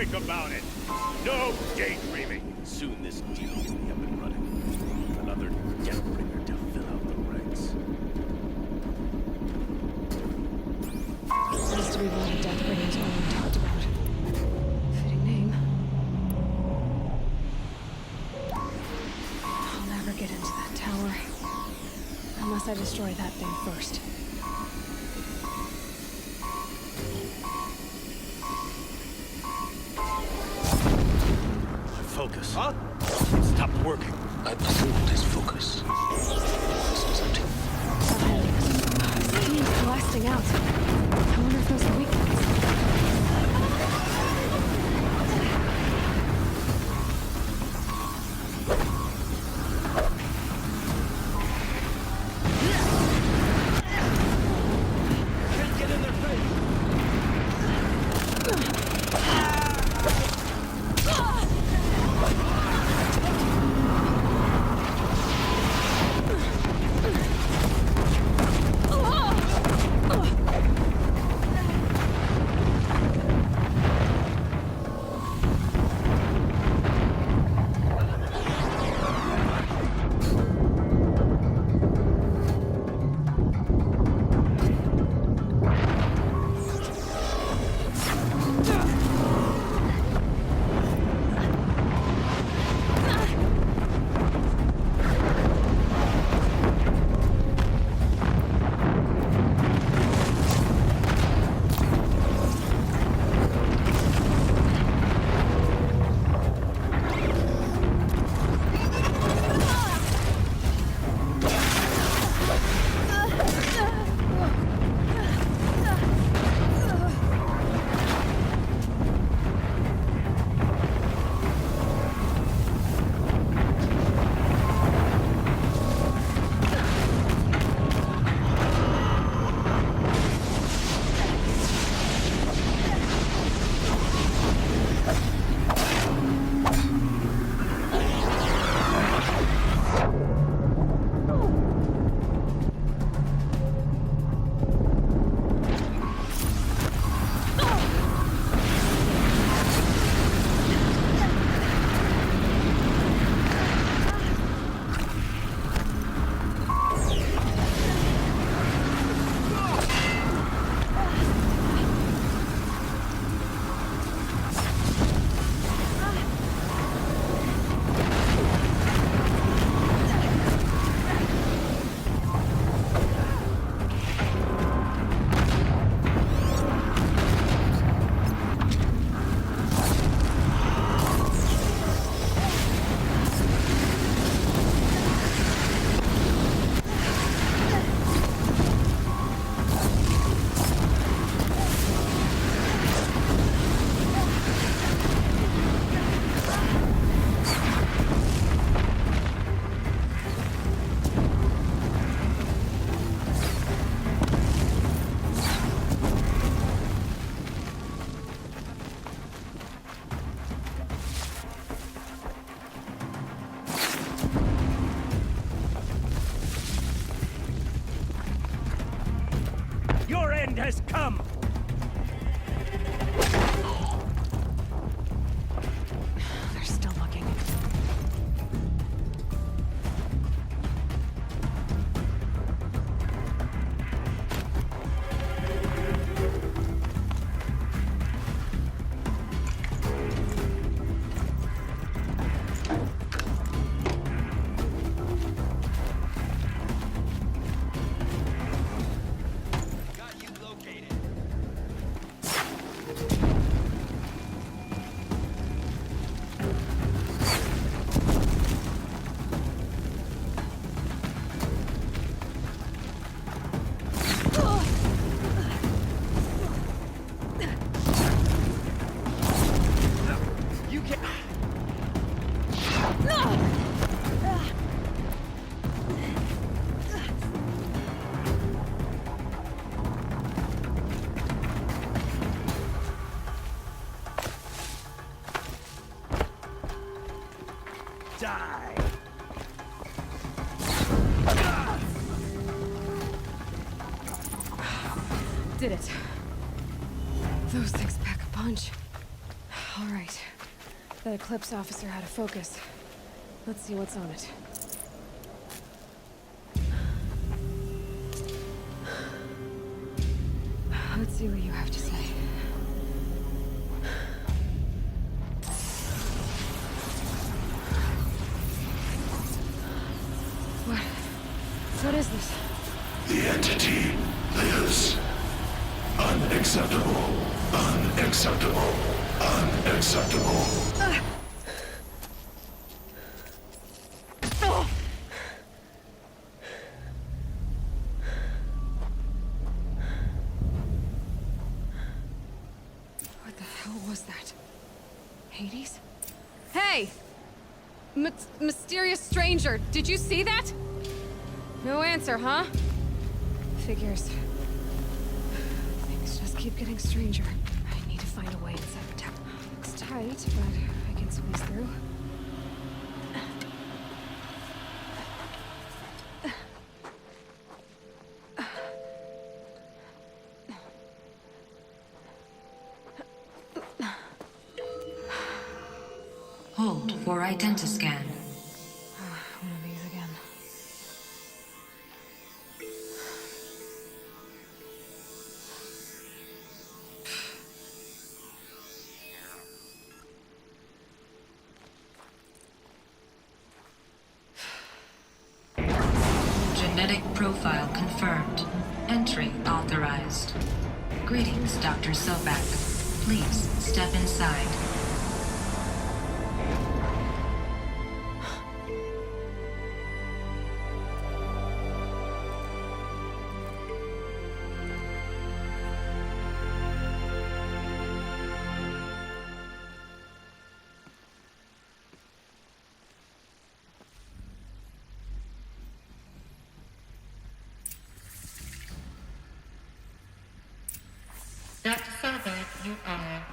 quick about it. No daydreaming. Soon this deal will be up and running. Another deathbringer to fill out the ranks. Used to be one of Deathbringer's only talked about. Fitting name. I'll never get into that tower. Unless I destroy that thing first. Focus. Huh? It stopped working. I pulled his focus. This was empty. Steam's blasting out. I wonder if those are weak points. Can't get in their face. Your end has come! They're still looking. Got you located. You can. Die. Did it. Those things pack a punch. All right. That Eclipse officer had a focus. Let's see what's on it. Let's see what you have to say. What is this? The entity lives. Unacceptable. Unacceptable. Unacceptable. What the hell was that? Hades? Hey! Mysterious stranger, did you see that? No answer, huh? Figures. Things just keep getting stranger. I need to find a way inside the tower. Looks tight, but I can squeeze through. Hold for identiscan. One of these again. Genetic profile confirmed. Entry authorized. Greetings, Dr. Sobak. Please step inside. Dr. Sobak, you are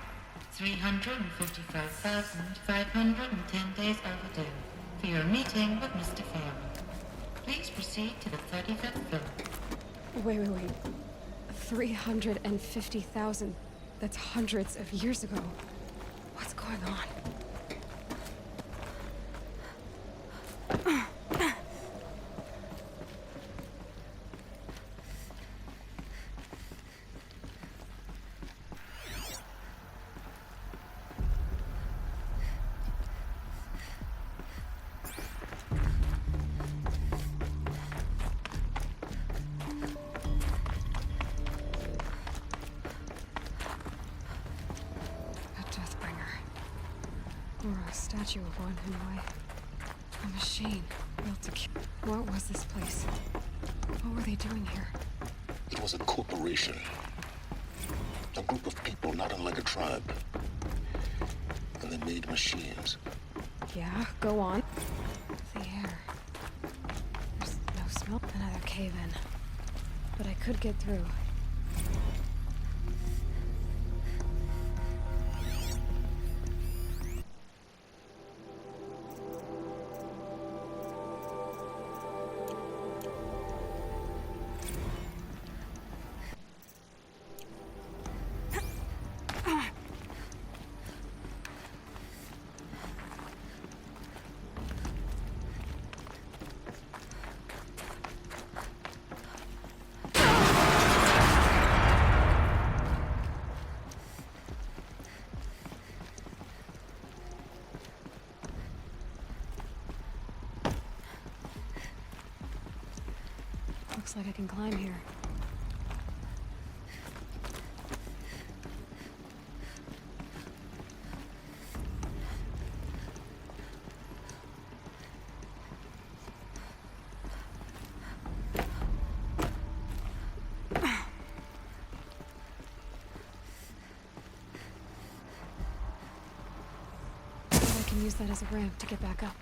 355,510 days overdue for your meeting with Mr. Farrell. Please proceed to the 35th floor. Wait. 350,000. That's hundreds of years ago. What's going on? Or a statue of one, anyway. A machine built to kill. What was this place? What were they doing here? It was a corporation. A group of people not unlike a tribe. And they made machines. Yeah, go on. The air. There's no smell. Another cave-in. But I could get through. Looks like I can climb here. I can use that as a ramp to get back up.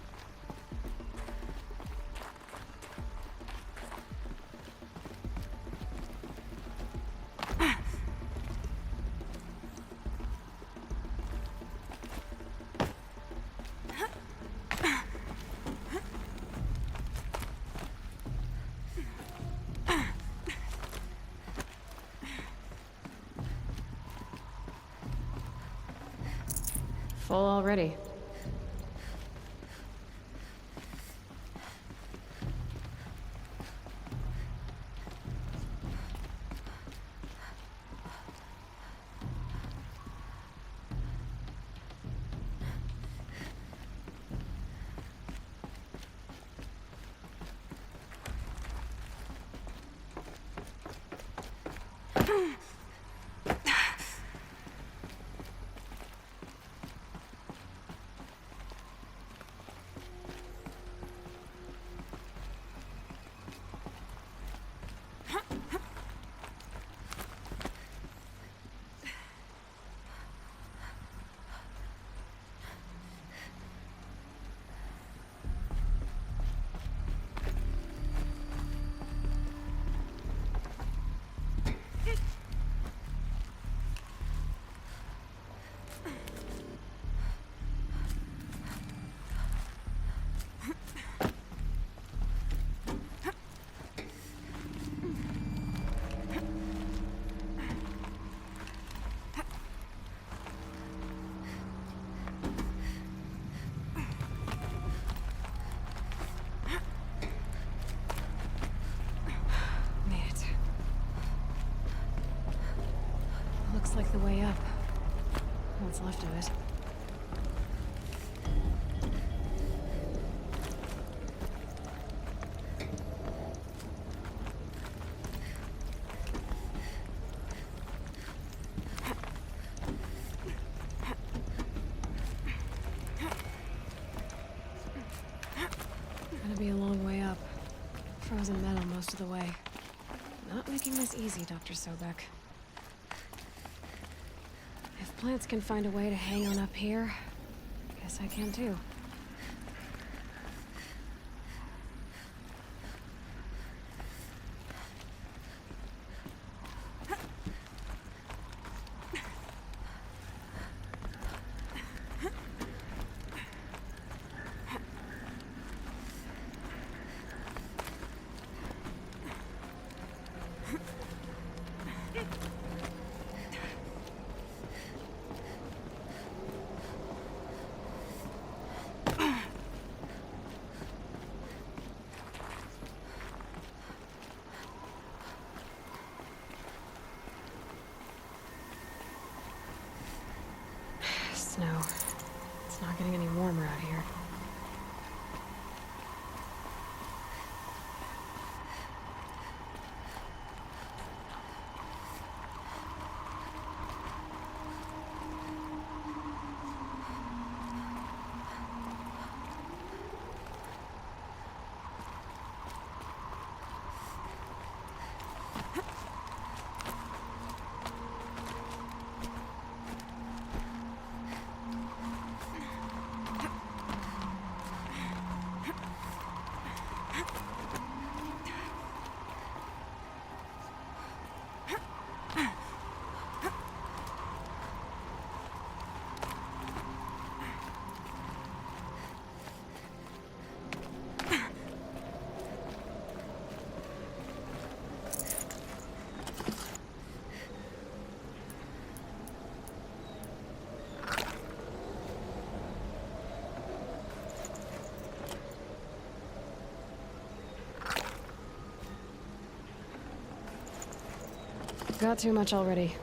Full already. Like the way up. What's left of it. Gonna be a long way up. Frozen metal most of the way. Not making this easy, Dr. Sobek. If plants can find a way to hang on up here, guess I can too. Snow. It's not getting any warmer out here. Got too much already.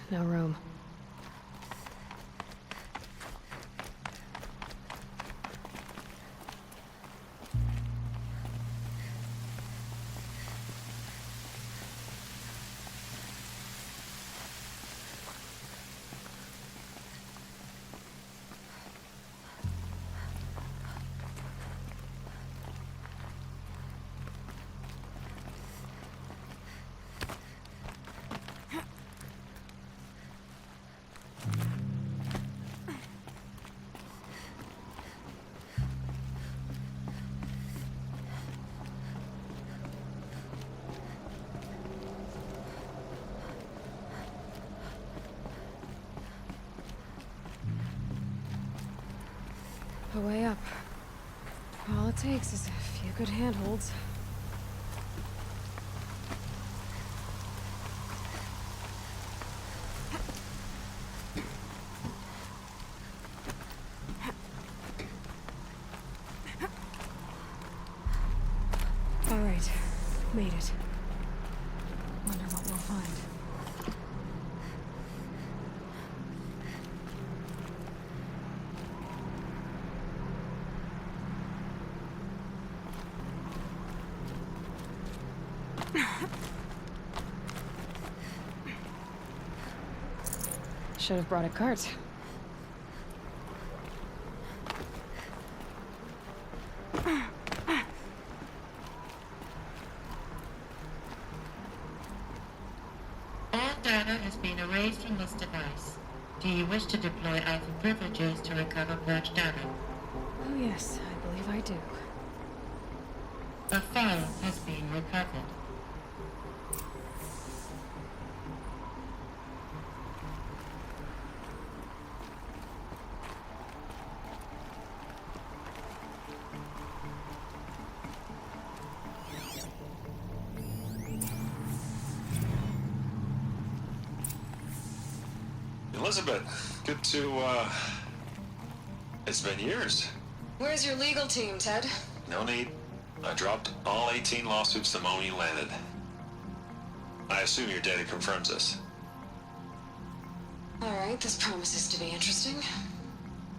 No room. A way up. All it takes is a few good handholds. All right, made it. Wonder what we'll find. Should have brought a cart. All data has been erased from this device. Do you wish to deploy Alpha privileges to recover purged data? Oh yes, I believe I do. A file has been recovered. Elizabeth, good to, it's been years. Where's your legal team, Ted? No need. I dropped all 18 lawsuits the moment you landed. I assume your data confirms this. All right, this promises to be interesting.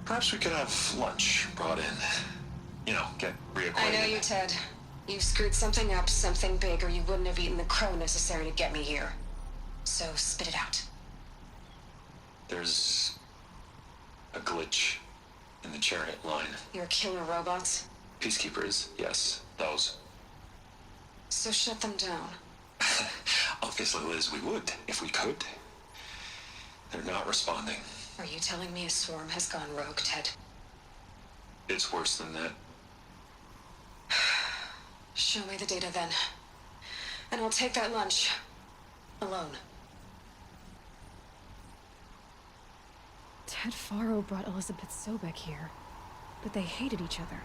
Perhaps we could have lunch brought in. You know, get reacquainted. I know you, Ted. You screwed something up, something big, or you wouldn't have eaten the crow necessary to get me here. So spit it out. There's a glitch in the chariot line. Your killer robots? Peacekeepers, yes, those. So shut them down. Obviously, Liz, we would, if we could. They're not responding. Are you telling me a swarm has gone rogue, Ted? It's worse than that. Show me the data then. And I'll take that lunch. Alone. Ted Faro brought Elizabeth Sobek here, but they hated each other.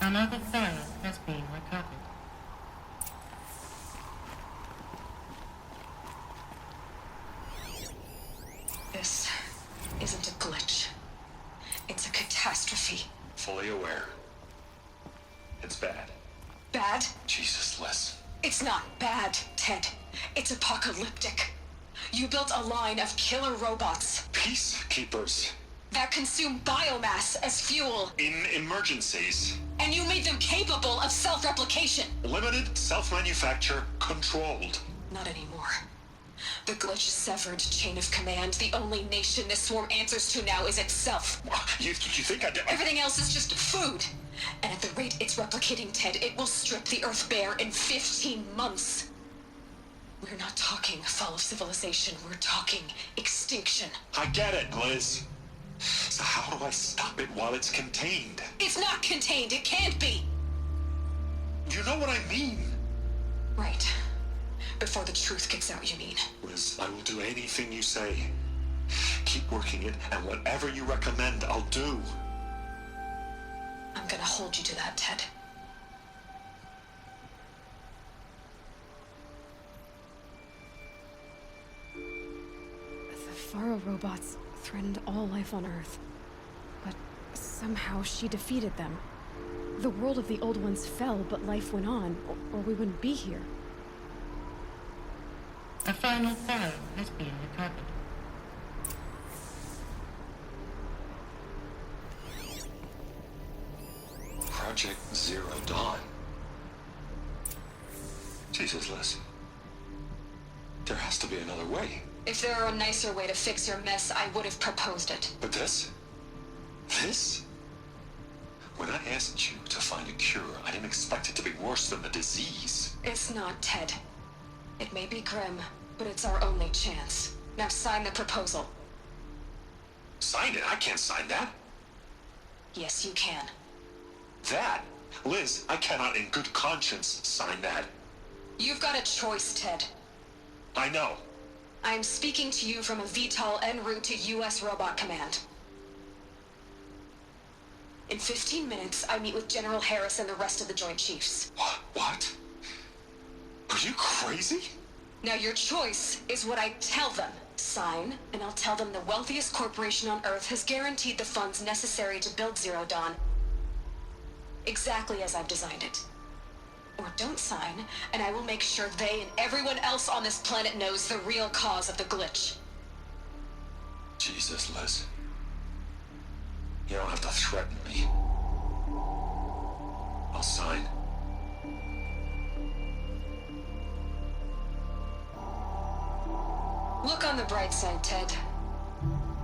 Another file has been recovered. This isn't a glitch. It's a catastrophe. Fully aware. It's bad. Bad? Jesus, Liz. It's not bad, Ted. It's apocalyptic. You built a line of killer robots Peacekeepers. that consume biomass as fuel, In emergencies. and you made them capable of self-replication. Limited, self-manufacture, controlled. Not anymore. The glitch severed chain of command. The only nation this swarm answers to now is itself. You think I did? Everything else is just food. And at the rate it's replicating, Ted, it will strip the Earth bare in 15 months. We're not talking fall of civilization. We're talking extinction. I get it, Liz. So how do I stop it while it's contained? It's not contained. It can't be. You know what I mean? Right. Before the truth gets out, you mean. Liz, I will do anything you say. Keep working it, and whatever you recommend, I'll do. I'm gonna hold you to that, Ted. The Faro robots threatened all life on Earth. But somehow she defeated them. The world of the old ones fell, but life went on, or we wouldn't be here. A final file has been recovered. Project Zero Dawn. Jesus, Liz. There has to be another way. If there were a nicer way to fix your mess, I would have proposed it. But this? This? When I asked you to find a cure, I didn't expect it to be worse than the disease. It's not, Ted. It may be grim, but it's our only chance. Now sign the proposal. Sign it? I can't sign that. Yes, you can. That? Liz, I cannot in good conscience sign that. You've got a choice, Ted. I know. I am speaking to you from a VTOL en route to U.S. Robot Command. In 15 minutes, I meet with General Harris and the rest of the Joint Chiefs. What? Are you crazy? Now your choice is what I tell them. Sign, and I'll tell them the wealthiest corporation on Earth has guaranteed the funds necessary to build Zero Dawn exactly as I've designed it. Or don't sign, and I will make sure they and everyone else on this planet knows the real cause of the glitch. Jesus, Liz. You don't have to threaten me. I'll sign. Look on the bright side, Ted.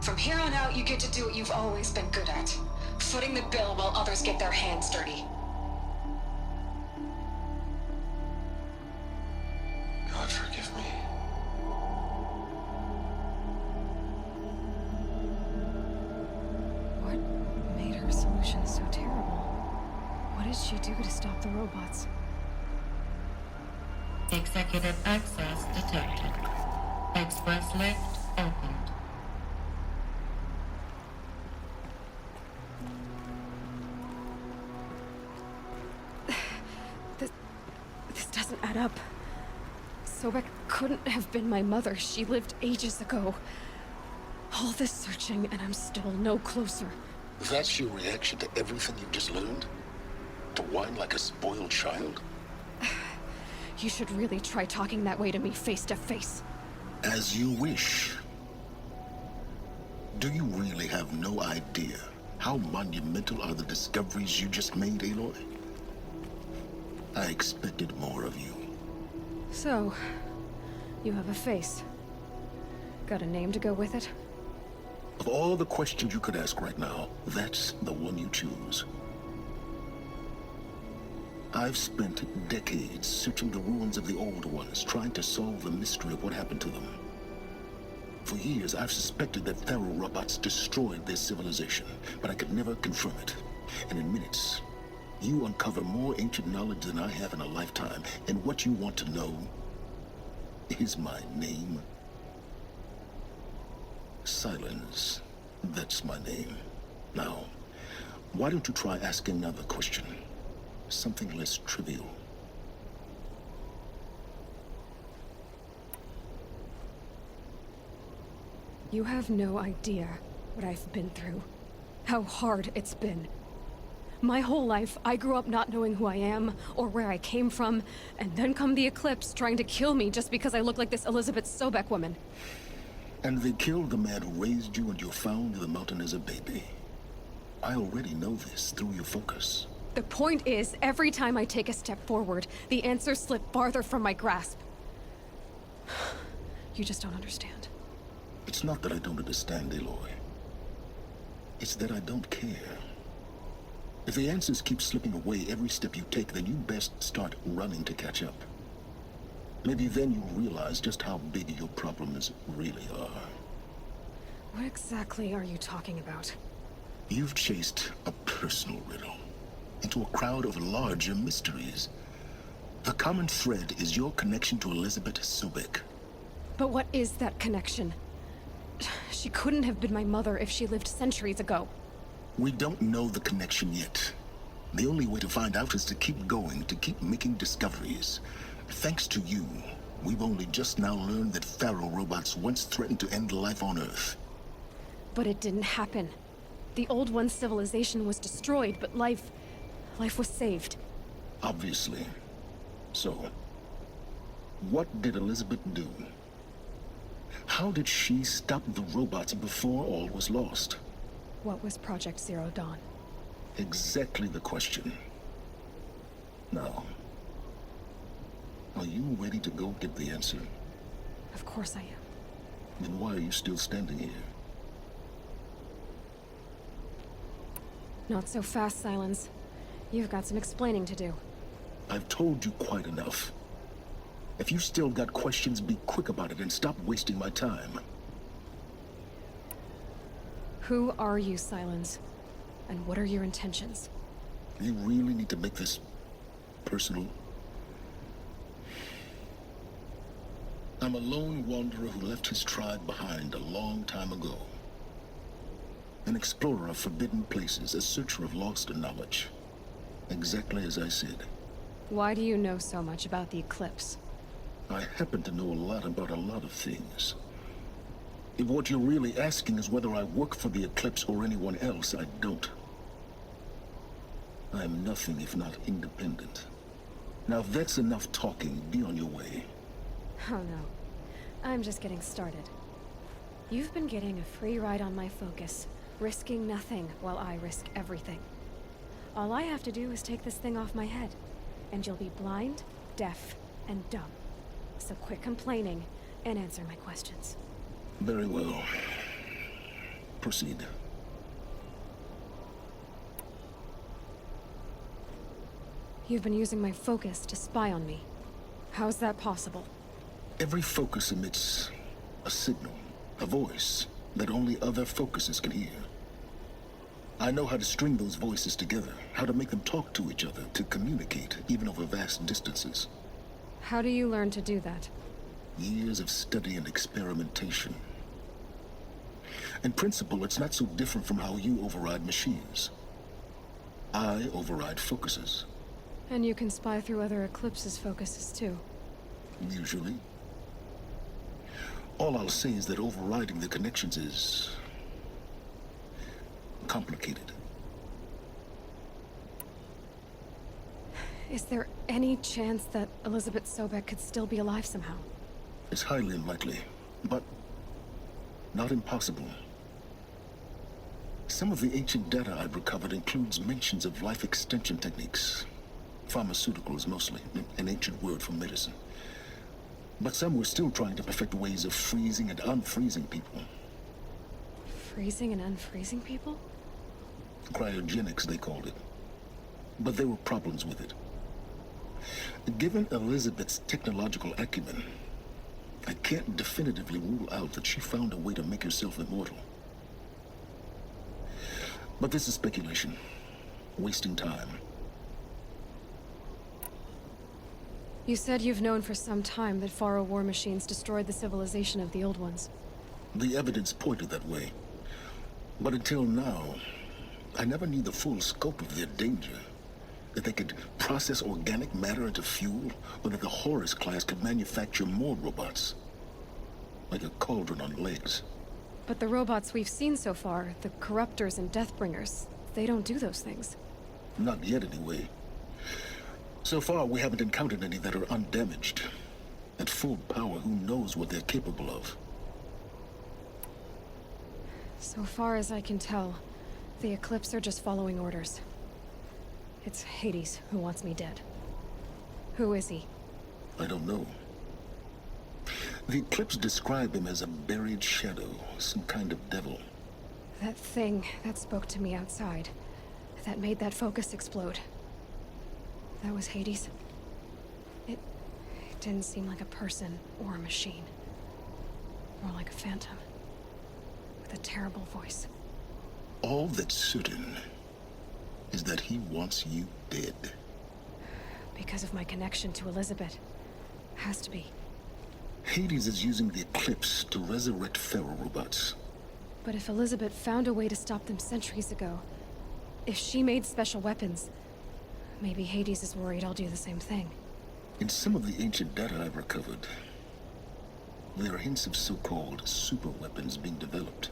From here on out, you get to do what you've always been good at. Footing the bill while others get their hands dirty. God forgive me. What made her solution so terrible? What did she do to stop the robots? Executive access detected. Express lift opened. This doesn't add up. Sobek couldn't have been my mother. She lived ages ago. All this searching, and I'm still no closer. That's your reaction to everything you've just learned? To whine like a spoiled child? You should really try talking that way to me face to face. As you wish. Do you really have no idea how monumental are the discoveries you just made, Aloy? I expected more of you. So, you have a face. Got a name to go with it? Of all the questions you could ask right now, that's the one you choose. I've spent decades searching the ruins of the old ones, trying to solve the mystery of what happened to them. For years, I've suspected that Faro robots destroyed their civilization, but I could never confirm it. And in minutes, you uncover more ancient knowledge than I have in a lifetime, and what you want to know is my name. Silence. That's my name. Now, why don't you try asking another question? Something less trivial. You have no idea what I've been through. How hard it's been. My whole life, I grew up not knowing who I am or where I came from, and then come the Eclipse trying to kill me just because I look like this Elizabeth Sobek woman. And they killed the man who raised you and you found in the mountain as a baby. I already know this through your focus. The point is, every time I take a step forward, the answers slip farther from my grasp. You just don't understand. It's not that I don't understand, Aloy. It's that I don't care. If the answers keep slipping away every step you take, then you best start running to catch up. Maybe then you'll realize just how big your problems really are. What exactly are you talking about? You've chased a personal riddle into a crowd of larger mysteries. The common thread is your connection to Elizabeth Sobek. But what is that connection? She couldn't have been my mother if she lived centuries ago. We don't know the connection yet. The only way to find out is to keep going, to keep making discoveries. Thanks to you, we've only just now learned that Faro robots once threatened to end life on Earth. But it didn't happen. The old one's civilization was destroyed, but life was saved. Obviously. So, what did Elizabeth do? How did she stop the robots before all was lost? What was Project Zero Dawn? Exactly the question. Now, are you ready to go get the answer? Of course I am. Then why are you still standing here? Not so fast, Silence. You've got some explaining to do. I've told you quite enough. If you still got questions, be quick about it and stop wasting my time. Who are you, Silence? And what are your intentions? You really need to make this personal? I'm a lone wanderer who left his tribe behind a long time ago. An explorer of forbidden places, a searcher of lost knowledge. Exactly as I said. Why do you know so much about the eclipse? I happen to know a lot about a lot of things. If what you're really asking is whether I work for the eclipse or anyone else, I don't. I am nothing if not independent. Now if that's enough talking, be on your way. Oh no. I'm just getting started. You've been getting a free ride on my focus, risking nothing while I risk everything. All I have to do is take this thing off my head, and you'll be blind, deaf, and dumb. So quit complaining and answer my questions. Very well. Proceed. You've been using my focus to spy on me. How's that possible? Every focus emits a signal, a voice, that only other focuses can hear. I know how to string those voices together, how to make them talk to each other, to communicate, even over vast distances. How do you learn to do that? Years of study and experimentation. In principle, it's not so different from how you override machines. I override focuses. And you can spy through other Eclipse's focuses too. Usually. All I'll say is that overriding the connections is complicated. Is there any chance that Elizabeth Sobek could still be alive somehow? It's highly unlikely, but not impossible. Some of the ancient data I've recovered includes mentions of life extension techniques. Pharmaceuticals mostly, an ancient word for medicine. But some were still trying to perfect ways of freezing and unfreezing people. Freezing and unfreezing people? Cryogenics, they called it. But there were problems with it. Given Elizabeth's technological acumen, I can't definitively rule out that she found a way to make herself immortal. But this is speculation. Wasting time. You said you've known for some time that Faro war machines destroyed the civilization of the old ones. The evidence pointed that way. But until now, I never knew the full scope of their danger. That they could process organic matter into fuel, or that the Horus class could manufacture more robots. Like a cauldron on legs. But the robots we've seen so far, the Corruptors and Deathbringers, they don't do those things. Not yet, anyway. So far, we haven't encountered any that are undamaged. At full power, who knows what they're capable of? So far as I can tell, the Eclipse are just following orders. It's Hades who wants me dead. Who is he? I don't know. The Eclipse described him as a buried shadow, some kind of devil. That thing that spoke to me outside, that made that focus explode. That was Hades. It didn't seem like a person or a machine. More like a phantom. With a terrible voice. All that's certain is that he wants you dead. Because of my connection to Elizabeth. Has to be. Hades is using the Eclipse to resurrect feral robots. But if Elizabeth found a way to stop them centuries ago, if she made special weapons, maybe Hades is worried I'll do the same thing. In some of the ancient data I've recovered, there are hints of so-called super weapons being developed.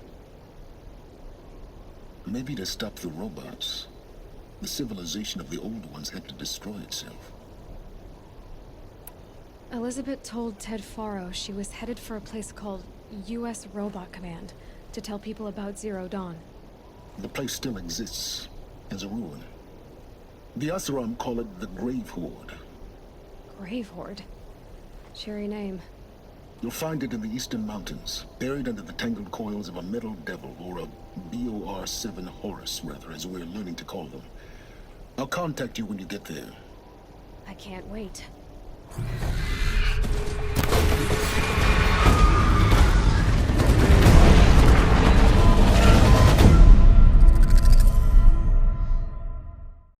Maybe to stop the robots, the civilization of the old ones had to destroy itself. Elizabeth told Ted Faro she was headed for a place called U.S. Robot Command to tell people about Zero Dawn. The place still exists as a ruin. The Asaram call it the Grave Horde. Grave Horde? Cheery name. You'll find it in the eastern mountains, buried under the tangled coils of a metal devil, or a BOR-7 Horus, rather, as we're learning to call them. I'll contact you when you get there. I can't wait.